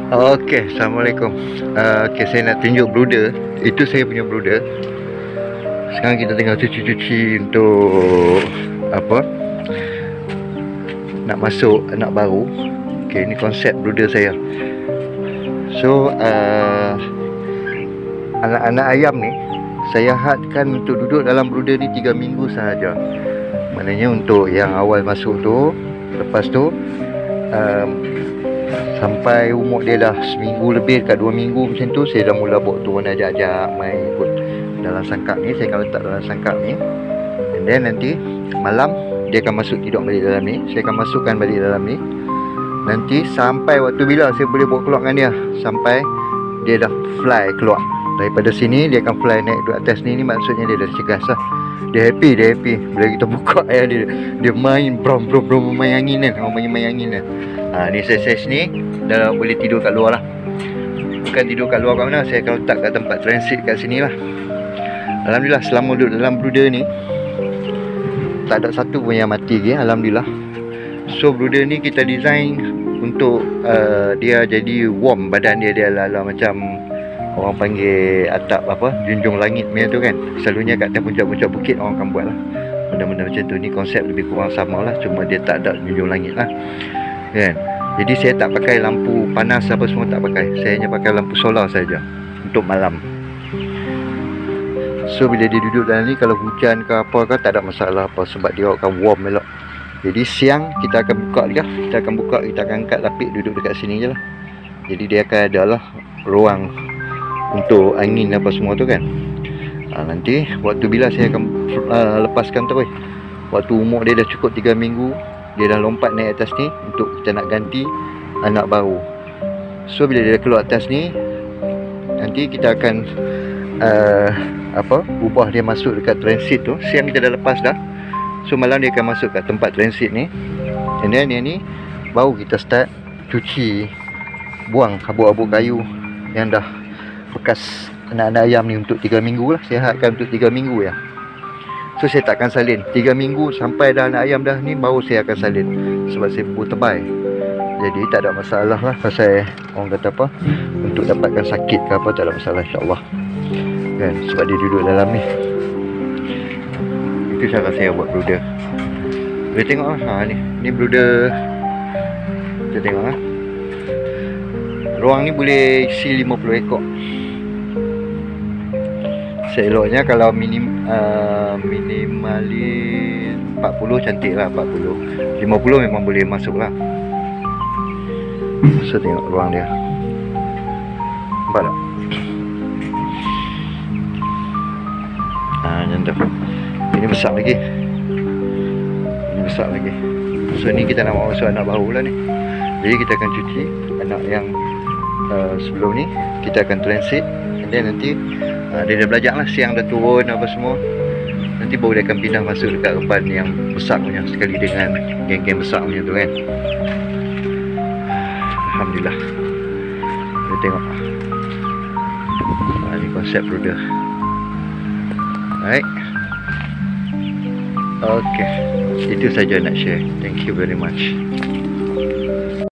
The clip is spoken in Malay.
Okey, Assalamualaikum. Okey, saya nak tunjuk brooder. Itu saya punya brooder. Sekarang kita tengah cuci-cuci untuk apa? Nak masuk anak baru. Okey, ini konsep brooder saya. So, anak-anak ayam ni saya hadkan untuk duduk dalam brooder ni 3 minggu sahaja. Maknanya untuk yang awal masuk tu, lepas tu sampai umur dia dah seminggu lebih dekat 2 minggu macam tu, saya dah mula bawa turun ajak-ajak main ikut dalam sangkap ni. Saya akan letak dalam sangkap ni, and then nanti malam dia akan masuk tidur balik dalam ni. Saya akan masukkan balik dalam ni. Nanti sampai waktu bila saya boleh bawa keluar dengan dia, sampai dia dah fly keluar daripada sini. Dia akan fly naik ke atas ni maksudnya dia dah cegas lah. Dia happy. Bila kita buka dia main brom main angin kan. Orang panggil main angin kan. Ni saiz ni dah boleh tidur kat luar lah. Bukan tidur kat luar kat mana, saya akan letak kat tempat transit kat sini lah. Alhamdulillah, selama duduk dalam brooder ni tak ada satu pun yang mati lagi, alhamdulillah. So brooder ni kita design untuk dia jadi warm badan dia. Dia lah macam orang panggil atap apa, junjung langit macam tu kan. Selalunya kat atas puncak-puncak bukit orang akan buat lah benda-benda macam tu. Ni konsep lebih kurang sama lah, cuma dia tak ada junjung langit lah kan. Jadi saya tak pakai lampu panas apa semua, tak pakai. Saya hanya pakai lampu solar saja untuk malam. So bila dia duduk dalam ni, kalau hujan ke apa ke tak ada masalah apa, sebab dia akan warm elok. Jadi siang kita akan buka dia, kita akan angkat lapik duduk dekat sini je lah. Jadi dia akan ada lah ruang untuk angin apa semua tu kan. Nanti waktu bila saya akan lepaskan terus, waktu umur dia dah cukup 3 minggu, dia dah lompat naik atas ni untuk kita nak ganti anak baru. So bila dia dah keluar atas ni, nanti kita akan ubah dia masuk dekat transit tu. Siang kita dah lepas dah, so malam dia akan masuk kat tempat transit ni. And then yang ni baru kita start cuci, buang habuk-habuk kayu yang dah bekas anak-anak ayam ni untuk 3 minggu lah. Saya hadkan untuk 3 minggu ya. So saya tak akan salin 3 minggu sampai dah anak ayam dah ni, baru saya akan salin. Sebab saya pun tebal, jadi tak ada masalah lah. Pasal orang kata apa, untuk dapatkan sakit ke apa tak ada masalah, insyaAllah kan. Sebab dia duduk dalam ni. Itu cara saya buat brooder. Boleh tengok lah. Ni brooder. Kita tengok lah. Ruang ni boleh isi 50 ekor. Seeloknya kalau minimalis 40 cantik lah, 40. 50 memang boleh masuk lah. So tengok ruang dia, nampak tak? Macam tu. Ini besar lagi. So ni kita nak masuk anak baru lah ni. Jadi kita akan cuci anak yang sebelum ni, kita akan transit. And then nanti dia dah belajar lah, siang dah turun apa semua. Nanti baru dia akan pindah masuk dekat reban yang besar punya, sekali dengan geng-geng besar punya tu kan. Alhamdulillah. Kita tengok. Ni konsep brooder. Alright. Okay, itu saja nak share. Thank you very much.